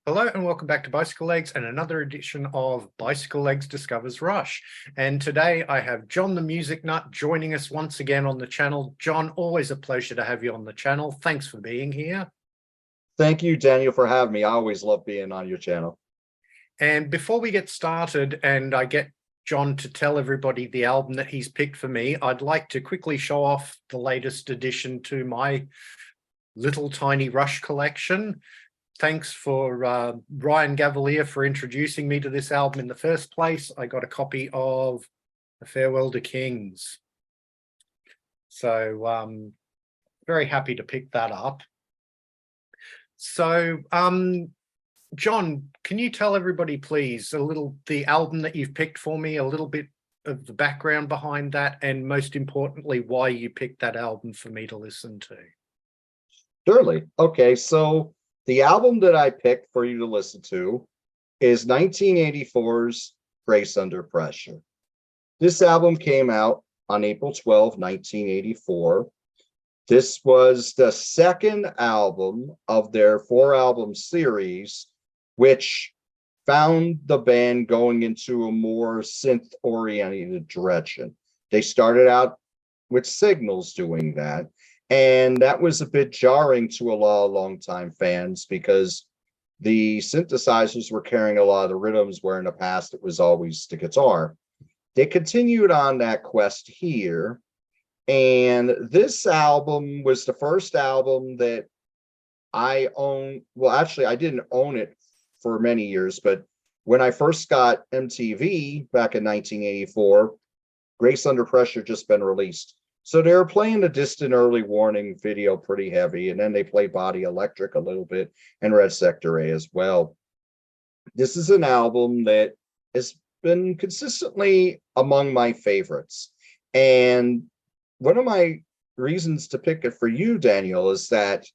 Hello and welcome back to Bicycle Legs and another edition of Bicycle Legs Discovers Rush. And today I have John the MusicNut joining us once again on the channel. John, always a pleasure to have you on the channel. Thanks for being here. Thank you, Daniel, for having me. I always love being on your channel. And before we get started and I get John to tell everybody the album that he's picked for me, I'd like to quickly show off the latest addition to my little tiny Rush collection. Thanks for Ryan Gavalier for introducing me to this album in the first place. I got a copy of A Farewell to Kings. So very happy to pick that up. So John, can you tell everybody, please, the album that you've picked for me, a little bit of the background behind that, and most importantly, why you picked that album for me to listen to? Surely. Okay, so the album that I picked for you to listen to is 1984's Grace Under Pressure. This album came out on April 12, 1984. This was the second album of their 4-album series, which found the band going into a more synth-oriented direction. They started out with Signals doing that, and that was a bit jarring to a lot of longtime fans because the synthesizers were carrying a lot of the rhythms, where in the past it was always the guitar. They continued on that quest here, and this album was the first album that I own. Well, actually, I didn't own it for many years, but when I first got MTV back in 1984, Grace Under Pressure just been released. So they were playing the Distant Early Warning video pretty heavy, and then they play Body Electric a little bit and Red Sector A as well. This is an album that has been consistently among my favorites. And one of my reasons to pick it for you, Daniel, is that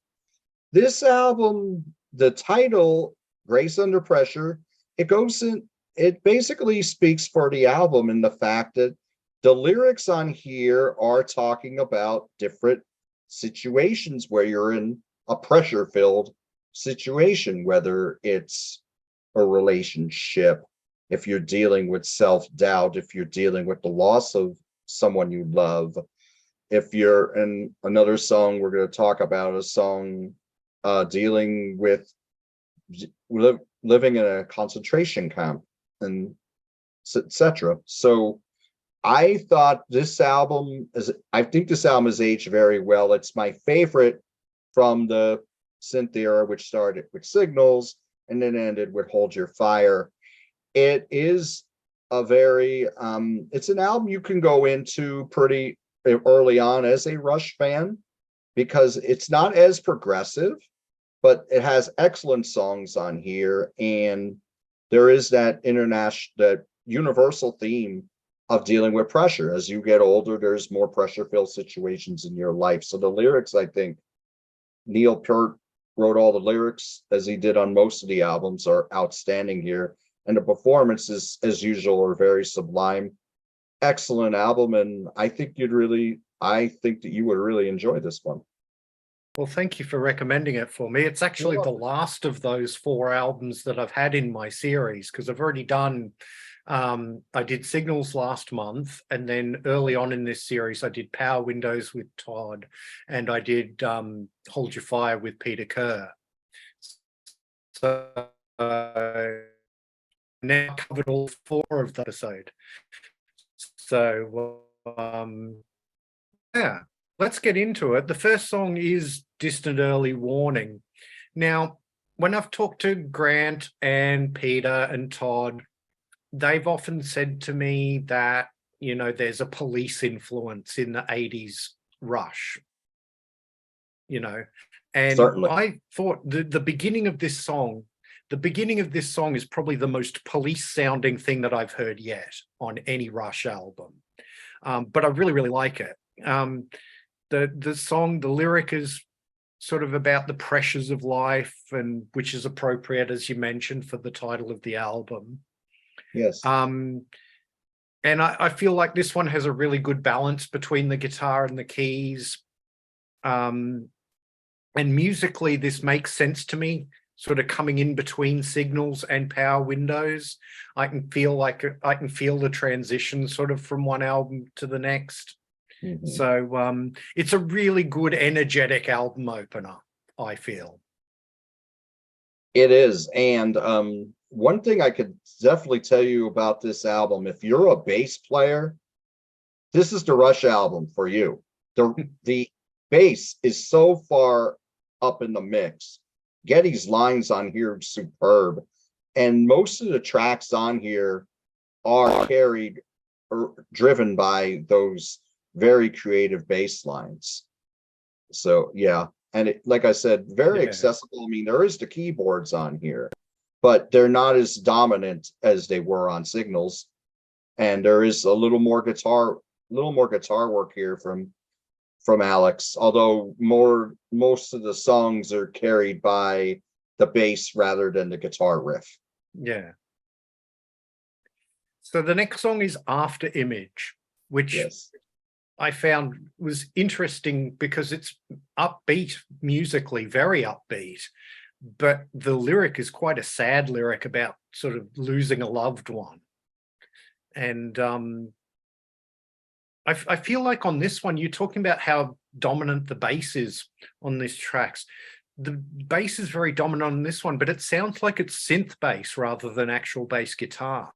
this album, the title, Grace Under Pressure, it basically speaks for the album in the fact that the lyrics on here are talking about different situations where you're in a pressure-filled situation, whether it's a relationship, if you're dealing with self-doubt, if you're dealing with the loss of someone you love, if you're in another song, we're going to talk about a song dealing with living in a concentration camp, and etc. So I thought this album I think this album has aged very well. It's my favorite from the synth era, which started with Signals and then ended with Hold Your Fire. It is a very, it's an album you can go into pretty early on as a Rush fan, because it's not as progressive, but it has excellent songs on here. And there is that universal theme of dealing with pressure. As you get older, there's more pressure-filled situations in your life. So the lyrics, I think Neil Peart wrote all the lyrics, as he did on most of the albums, are outstanding here. And the performances, as usual, are very sublime. Excellent album, and I think that you would really enjoy this one. Well, thank you for recommending it for me. It's actually the last of those 4 albums that I've had in my series, because I've already done I did Signals last month, and then early on in this series I did Power Windows with Todd, and I did Hold Your Fire with Peter Kerr. So now I've covered all 4 of the episode. So yeah, let's get into it. The first song is Distant Early Warning. Now, when I've talked to Grant and Peter and Todd, they've often said to me that, you know, there's a police influence in the 80s Rush, you know, and certainly I thought the beginning of this song is probably the most police sounding thing that I've heard yet on any Rush album. But I really, really like it. The song, the lyric is sort of about the pressures of life, and which is appropriate, as you mentioned, for the title of the album. Yes. And I feel like this one has a really good balance between the guitar and the keys. And musically, this makes sense to me. sort of coming in between signals and power windows. I can feel the transition sort of from one album to the next. Mhm. So it's a really good, energetic album opener, I feel. It is. And one thing I could definitely tell you about this album, if you're a bass player, this is the Rush album for you. The bass is so far up in the mix. Geddy's lines on here are superb. And most of the tracks on here are carried or driven by those very creative bass lines. So yeah. And it, like I said, very accessible. I mean, there is the keyboards on here, but they're not as dominant as they were on Signals. And there is a little more guitar work here from Alex, although most of the songs are carried by the bass rather than the guitar riff. Yeah. So the next song is After Image, which Yes. I found was interesting because it's upbeat musically, very upbeat, but the lyric is quite a sad lyric about sort of losing a loved one. And I feel like on this one, you're talking about how dominant the bass is on these tracks. The bass is very dominant on this one, but it sounds like it's synth bass rather than actual bass guitar,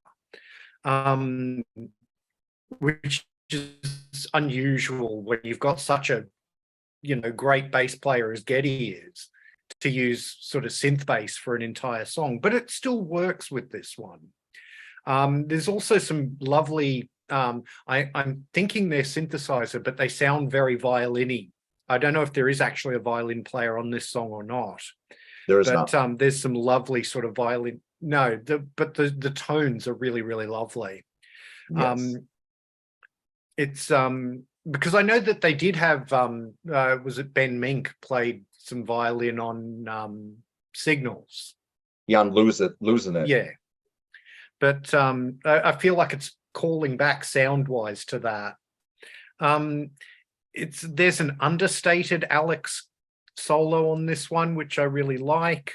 which is unusual when you've got such a, great bass player as Geddy is, to use sort of synth bass for an entire song, but it still works with this one. There's also some lovely, I'm thinking they're synthesizer, but they sound very violin-y. I don't know if there is actually a violin player on this song or not. There is but not. There's some lovely sort of violin. No, but the tones are really, really lovely. Yes. It's because I know that they did have was it Ben Mink played some violin on Signals. Yeah, on losing it. Yeah. But I feel like it's calling back sound-wise to that. There's an understated Alex solo on this one, which I really like.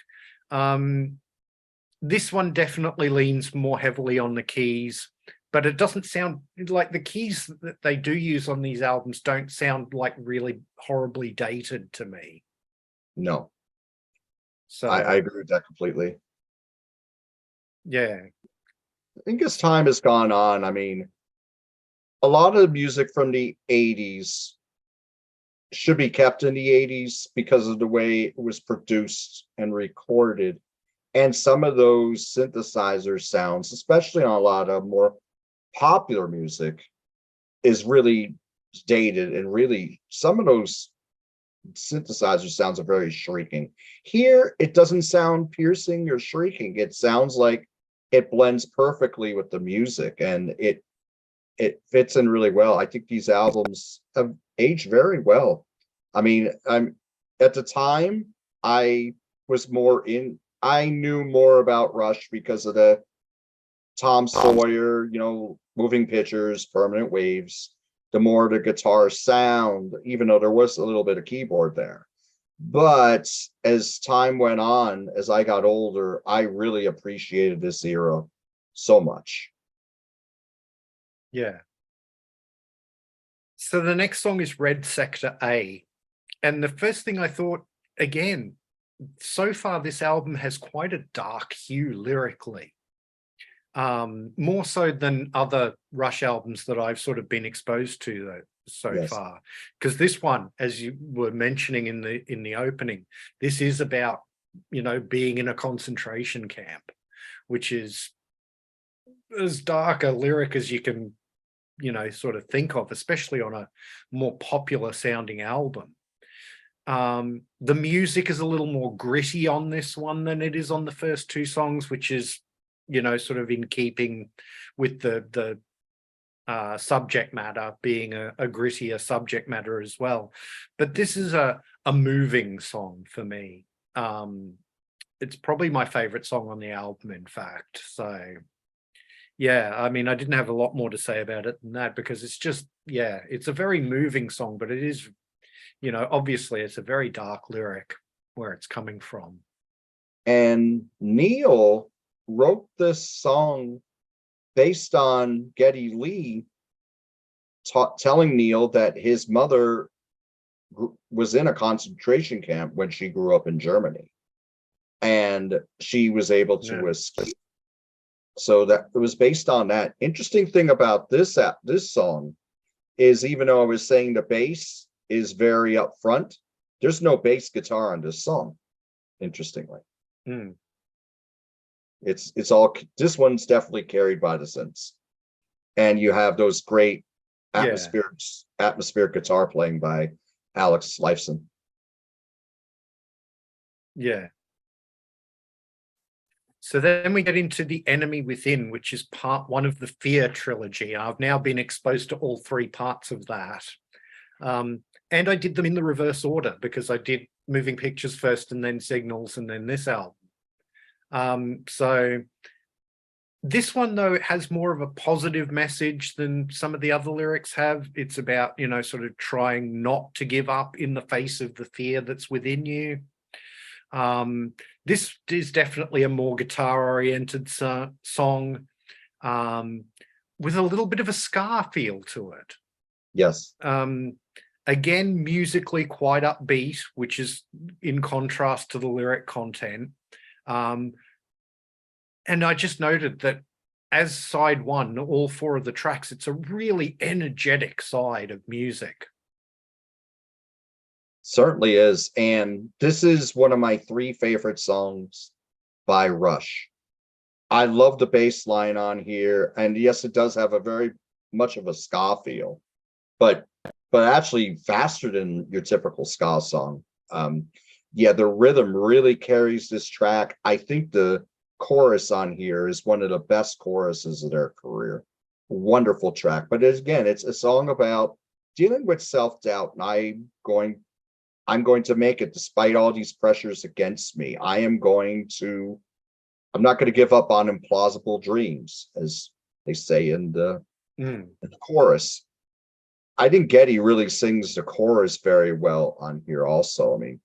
This one definitely leans more heavily on the keys, but it doesn't sound like the keys that they do use on these albums don't sound like really horribly dated to me. No. So I agree with that completely. Yeah. I think as time has gone on, I mean, a lot of the music from the 80s should be kept in the 80s because of the way it was produced and recorded. And some of those synthesizer sounds, especially on a lot of more popular music, is really dated, and really some of those synthesizer sounds are very shrieking. Here, it doesn't sound piercing or shrieking. It sounds like it blends perfectly with the music, and it fits in really well. I think these albums have aged very well. I mean, I'm at the time I knew more about Rush because of the Tom Sawyer, Moving Pictures, Permanent Waves, the more the guitar sound, even though there was a little bit of keyboard there. But as time went on, as I got older, I really appreciated this era so much. Yeah. So the next song is Red Sector A. And the first thing I thought, again, so far this album has quite a dark hue lyrically. More so than other Rush albums that I've sort of been exposed to so far. Because this one, as you were mentioning in the opening, this is about, being in a concentration camp, which is as dark a lyric as you can, sort of think of, especially on a more popular sounding album. The music is a little more gritty on this one than it is on the first two songs, which is, sort of in keeping with the subject matter being a grittier subject matter as well. But this is a moving song for me. It's probably my favorite song on the album, in fact. So yeah, I mean, I didn't have a lot more to say about it than that, because it's just, it's a very moving song, but it is, obviously it's a very dark lyric where it's coming from. And Neil wrote this song based on Geddy Lee telling Neil that his mother was in a concentration camp when she grew up in Germany, and she was able to escape. So that it was based on that. Interesting thing about this song is, even though I was saying the bass is very upfront, there's no bass guitar on this song. Interestingly, it's all, this one's definitely carried by the synths, and you have those great atmospheric guitar playing by Alex Lifeson. Yeah. So then we get into The Enemy Within, which is part one of the Fear trilogy. I've now been exposed to all three parts of that. And I did them in the reverse order, because I did Moving Pictures first and then Signals and then this album. So this one, though, it has more of a positive message than some of the other lyrics have. It's about, you know, sort of trying not to give up in the face of the fear that's within you. This is definitely a more guitar-oriented song, with a little bit of a ska feel to it. Yes. Again, musically quite upbeat, which is in contrast to the lyric content. And I just noted that as side one, all four of the tracks, it's a really energetic side of music. Certainly is. And this is one of my 3 favorite songs by Rush. I love the bass line on here. And yes, it does have a very much of a ska feel, but actually faster than your typical ska song. Yeah, the rhythm really carries this track. I think the chorus on here is one of the best choruses of their career. Wonderful track. But again, it's a song about dealing with self-doubt, and I'm going to make it despite all these pressures against me. I'm not going to give up on implausible dreams, as they say in the chorus. I think Geddy really sings the chorus very well on here also. I mean,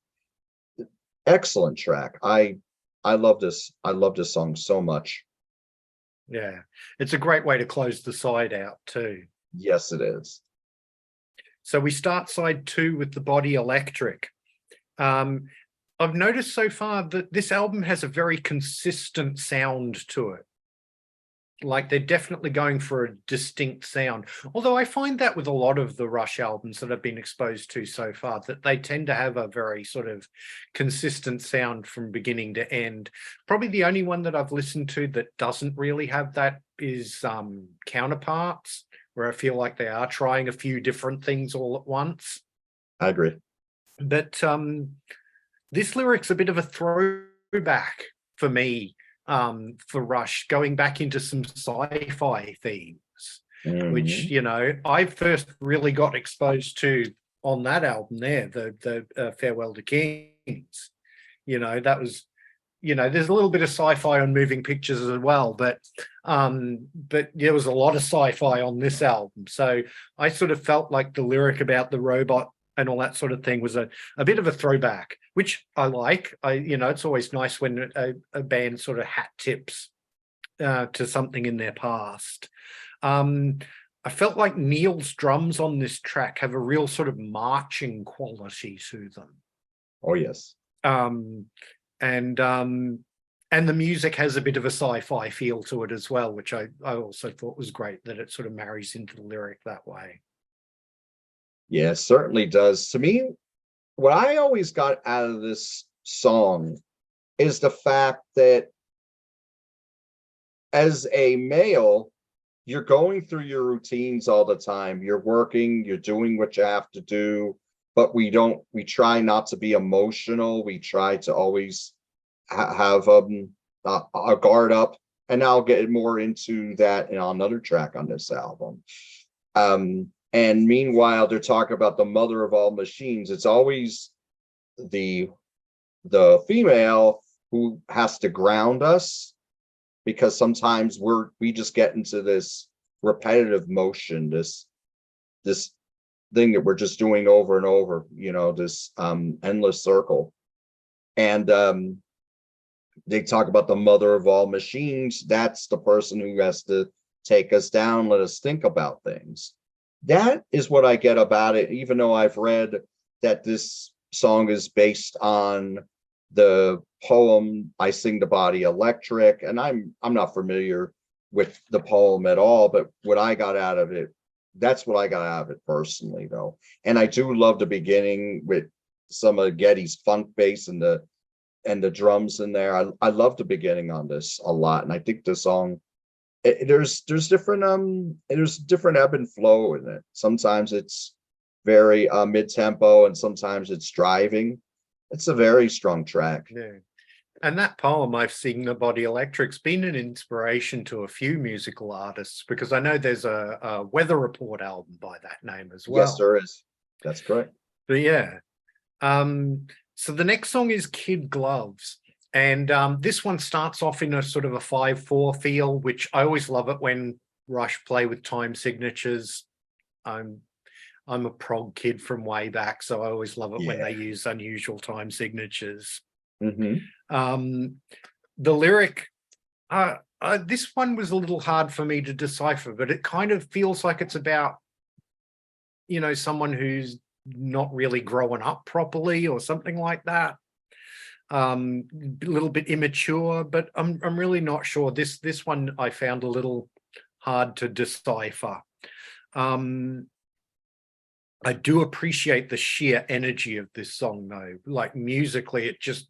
excellent track. I love this. I love this song so much. Yeah, it's a great way to close the side out too. Yes, it is. So we start side 2 with The Body Electric. I've noticed so far that this album has a very consistent sound to it. Like, they're definitely going for a distinct sound. Although I find that with a lot of the Rush albums that I've been exposed to so far, that they tend to have a very sort of consistent sound from beginning to end. Probably the only one that I've listened to that doesn't really have that is Counterparts, where I feel like they are trying a few different things all at once. I agree. But this lyric's a bit of a throwback for me, for Rush, going back into some sci-fi themes, which, you know, I first really got exposed to on that album there, the Farewell to Kings. You know, that was, you know, there's a little bit of sci-fi on Moving Pictures as well, but there was a lot of sci-fi on this album. So I sort of felt like the lyric about the robot and all that sort of thing was a bit of a throwback, which I like. You know, it's always nice when a band sort of hat tips to something in their past. I felt like Neil's drums on this track have a real sort of marching quality to them. Oh, yes. And the music has a bit of a sci-fi feel to it as well, which I also thought was great, that it sort of marries into the lyric that way. Yeah, it certainly does. To me, what I always got out of this song is the fact that as a male, you're going through your routines all the time. You're working, you're doing what you have to do, but we try not to be emotional. We try to always have a guard up, and I'll get more into that in another track on this album. And meanwhile, they're talking about the mother of all machines. It's always the female who has to ground us, because sometimes we just get into this repetitive motion, this thing that we're just doing over and over, you know, this endless circle. And They talk about the mother of all machines. That's the person who has to take us down, let us think about things. That is what I get about it, even though I've read that this song is based on the poem I Sing the Body Electric, and I'm not familiar with the poem at all, but what I got out of it, that's what I got out of it personally, though. And I do love the beginning with some of Geddy's funk bass and the drums in there. I love the beginning on this a lot, and I think the song, there's different ebb and flow in it. Sometimes it's very mid-tempo, and sometimes it's driving. It's a very strong track. Yeah. And that poem, I've Seen the Body Electric's been an inspiration to a few musical artists, because I know there's a Weather Report album by that name as well. Yes, there is. That's correct. But yeah. So the next song is Kid Gloves. And this one starts off in a sort of a 5/4 feel, which I always love it when Rush play with time signatures. I'm a prog kid from way back, so I always love it when they use unusual time signatures. Mm-hmm. The lyric, this one was a little hard for me to decipher, but it kind of feels like it's about, you know, someone who's not really growing up properly or something like that. A little bit immature, but I'm really not sure. This one I found a little hard to decipher. I do appreciate the sheer energy of this song, though. Like musically, it just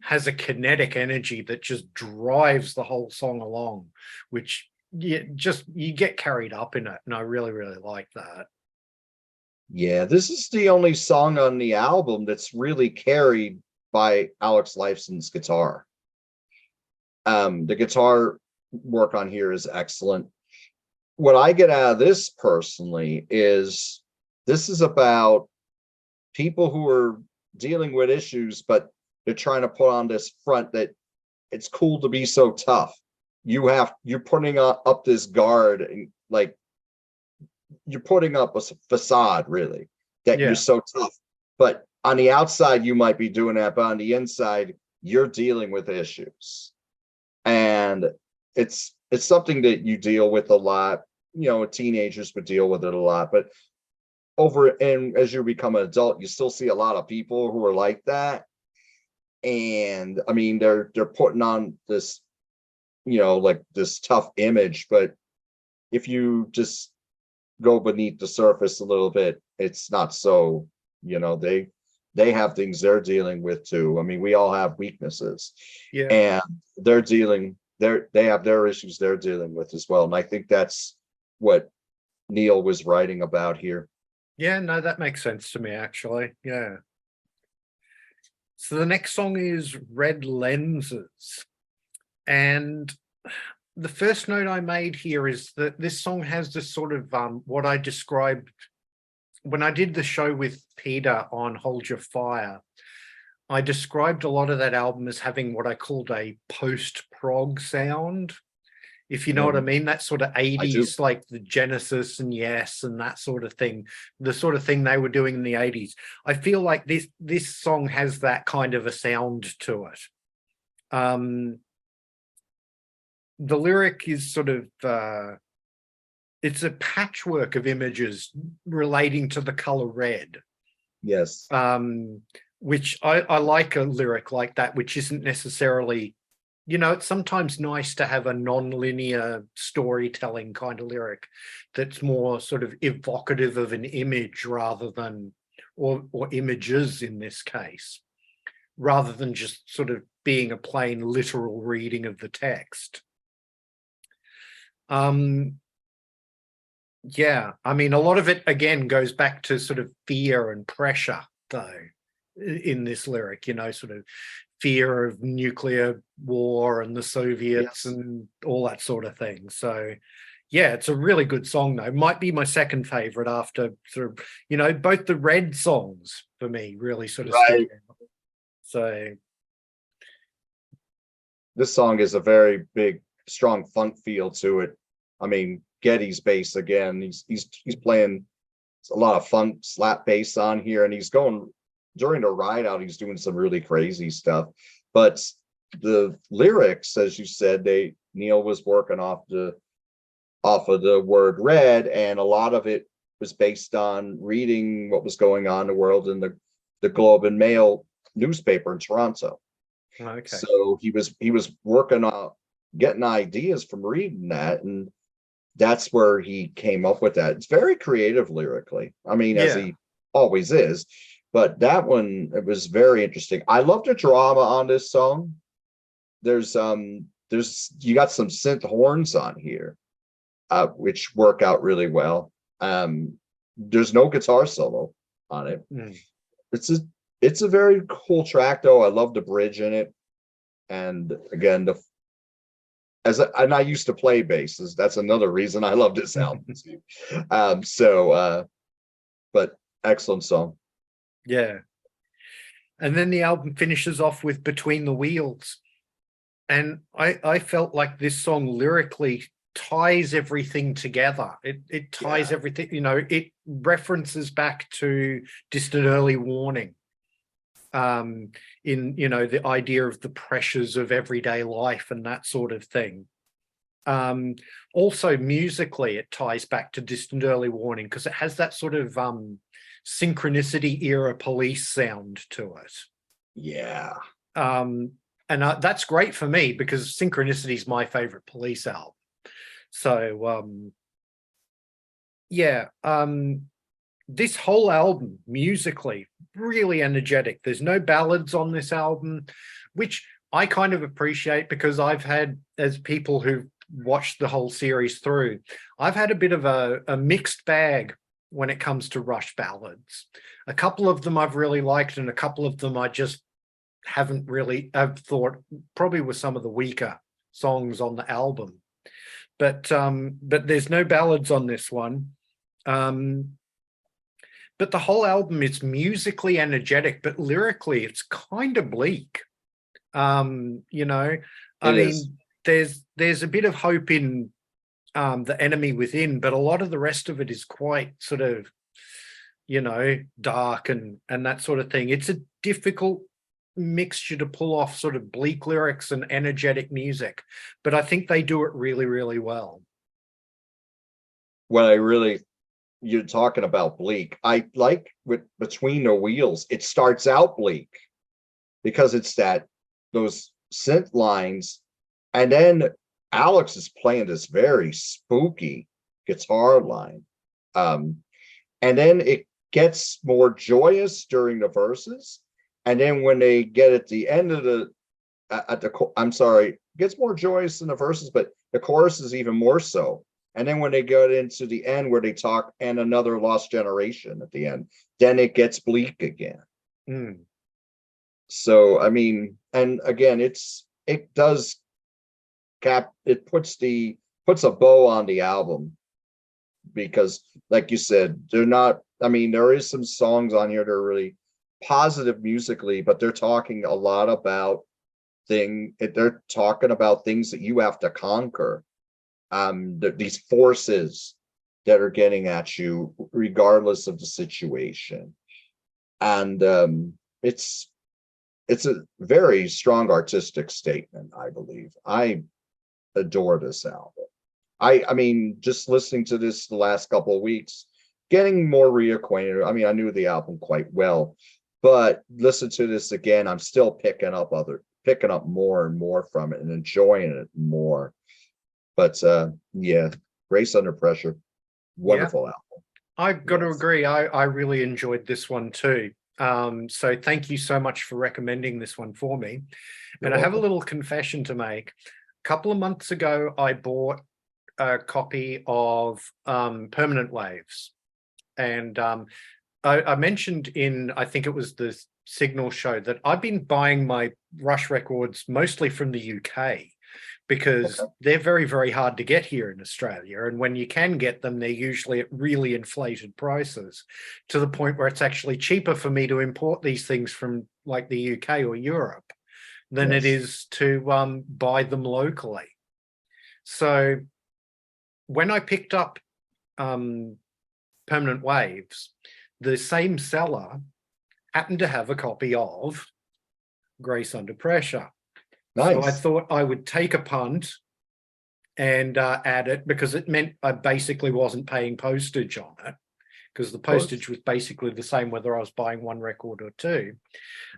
has a kinetic energy that just drives the whole song along, which you get carried up in it, and I really, really like that. Yeah, this is the only song on the album that's really carried by Alex Lifeson's guitar. The guitar work on here is excellent. What I get out of this personally is this is about people who are dealing with issues, but they're trying to put on this front that it's cool to be so tough. You're putting up this guard, and like you're putting up a facade, really, that you're so tough. But on the outside, you might be doing that, but on the inside, you're dealing with issues. And it's something that you deal with a lot. You know, teenagers would deal with it a lot, but as you become an adult, you still see a lot of people who are like that. And I mean, they're putting on this, you know, like this tough image, but if you just go beneath the surface a little bit, it's not so, you know, they have things they're dealing with too. I mean, we all have weaknesses, and they have their issues they're dealing with as well. And I think that's what Neil was writing about here. Yeah, no, that makes sense to me, actually. Yeah. So the next song is Red Lenses. And the first note I made here is that this song has this sort of what I described when I did the show with Peter on Hold Your Fire. I described a lot of that album as having what I called a post-prog sound, if you know what I mean. That sort of 80s, like the Genesis and Yes and that sort of thing, the sort of thing they were doing in the 80s. I feel like this song has that kind of a sound to it. The lyric is sort of it's a patchwork of images relating to the color red. Yes. Which I like a lyric like that, which isn't necessarily, you know, it's sometimes nice to have a non-linear storytelling kind of lyric that's more sort of evocative of an image rather than, or images in this case, rather than just sort of being a plain literal reading of the text. Yeah, I mean, a lot of it, again, goes back to sort of fear and pressure, though, in this lyric, you know, sort of fear of nuclear war and the Soviets and all that sort of thing. So, yeah, it's a really good song, though. Might be my second favorite after sort of, you know, both the Red songs for me really sort of stick out. So this song is a very big, strong funk feel to it. I mean, Geddy's bass again. He's playing a lot of funk slap bass on here, and he's going during the ride out. He's doing some really crazy stuff, but the lyrics, as you said, Neil was working off of the word red, and a lot of it was based on reading what was going on in the world in the Globe and Mail newspaper in Toronto. Okay. So he was working on getting ideas from reading that, and that's where he came up with that. It's very creative lyrically. I mean, as he always is, but that one, it was very interesting. I love the drama on this song. There's you got some synth horns on here, which work out really well. There's no guitar solo on it. It's a very cool track though. I love the bridge in it. And again, and I used to play basses. That's another reason I love this album too. But excellent song. Yeah. And then the album finishes off with Between the Wheels. And I felt like this song lyrically ties everything together. It ties everything, you know, it references back to Distant Early Warning. In, you know, the idea of the pressures of everyday life and that sort of thing. Also musically, it ties back to Distant Early Warning because it has that sort of synchronicity era Police sound to it. Yeah. And that's great for me because Synchronicity is my favorite Police album. So this whole album musically really energetic. There's no ballads on this album, which I kind of appreciate because I've had, as people who've watched the whole series through, I've had a bit of a mixed bag when it comes to Rush ballads. A couple of them I've really liked, and a couple of them I just haven't really, I've thought probably were some of the weaker songs on the album. But there's no ballads on this one. But the whole album is musically energetic, but lyrically it's kind of bleak. You know, I mean, there's a bit of hope in The Enemy Within, but a lot of the rest of it is quite sort of, you know, dark and that sort of thing. It's a difficult mixture to pull off sort of bleak lyrics and energetic music, but I think they do it really, really well. You're talking about bleak. I like with Between the Wheels, it starts out bleak because it's those synth lines, and then Alex is playing this very spooky guitar line. And then it gets more joyous during the verses. And then when they get at the end of it gets more joyous in the verses, but the chorus is even more so. And then when they go into the end where they talk and another lost generation at the end, then it gets bleak again. So, I mean, and again, it puts a bow on the album because, like you said, there is some songs on here that are really positive musically, but they're talking a lot about things that you have to conquer. These forces that are getting at you regardless of the situation. And it's a very strong artistic statement, I believe. I adore this album. I mean, just listening to this the last couple of weeks, getting more reacquainted. I mean, I knew the album quite well, but listen to this again, I'm still picking up more and more from it and enjoying it more. But Grace Under Pressure, wonderful album. I've got to agree. I really enjoyed this one too. So thank you so much for recommending this one for me. And I have a little confession to make. A couple of months ago, I bought a copy of Permanent Waves. And I mentioned I think it was the Signal show, that I've been buying my Rush records mostly from the UK because they're very, very hard to get here in Australia. And when you can get them, they're usually at really inflated prices, to the point where it's actually cheaper for me to import these things from like the UK or Europe than it is to buy them locally. So when I picked up Permanent Waves, the same seller happened to have a copy of Grace Under Pressure. So I Nice. thought I would take a punt and add it, because it meant I basically wasn't paying postage on it, because the postage was basically the same whether I was buying one record or two.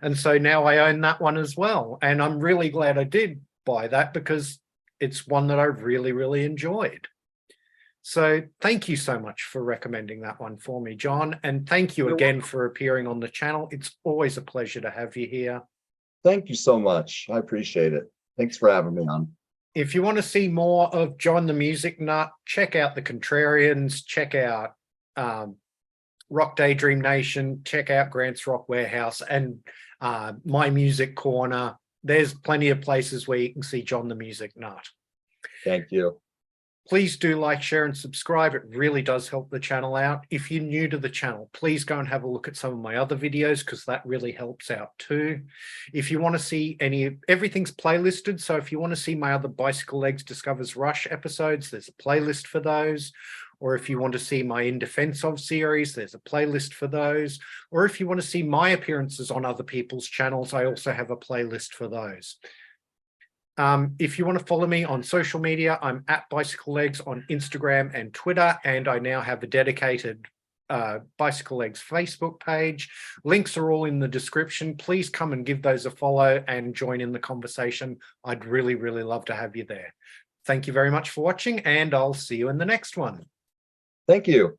And so now I own that one as well. And I'm really glad I did buy that, because it's one that I really, really enjoyed. So thank you so much for recommending that one for me, John. And thank you again for appearing on the channel. It's always a pleasure to have you here. Thank you so much. I appreciate it. Thanks for having me on. If you want to see more of John the MusicNut, check out the Contrarians, check out Rock Daydream Nation, check out Grant's Rock Warehouse, and My Music Corner. There's plenty of places where you can see John the MusicNut. Thank you. Please do like, share, and subscribe. It really does help the channel out. If you're new to the channel, please go and have a look at some of my other videos, because that really helps out too. If you want to see everything's playlisted. So if you want to see my other Bicycle Legs Discovers Rush episodes, there's a playlist for those. Or if you want to see my In Defense Of series, there's a playlist for those. Or if you want to see my appearances on other people's channels, I also have a playlist for those. If you want to follow me on social media, I'm at Bicycle Legs on Instagram and Twitter, and I now have a dedicated Bicycle Legs Facebook page. Links are all in the description. Please come and give those a follow and join in the conversation. I'd really, really love to have you there. Thank you very much for watching, and I'll see you in the next one. Thank you.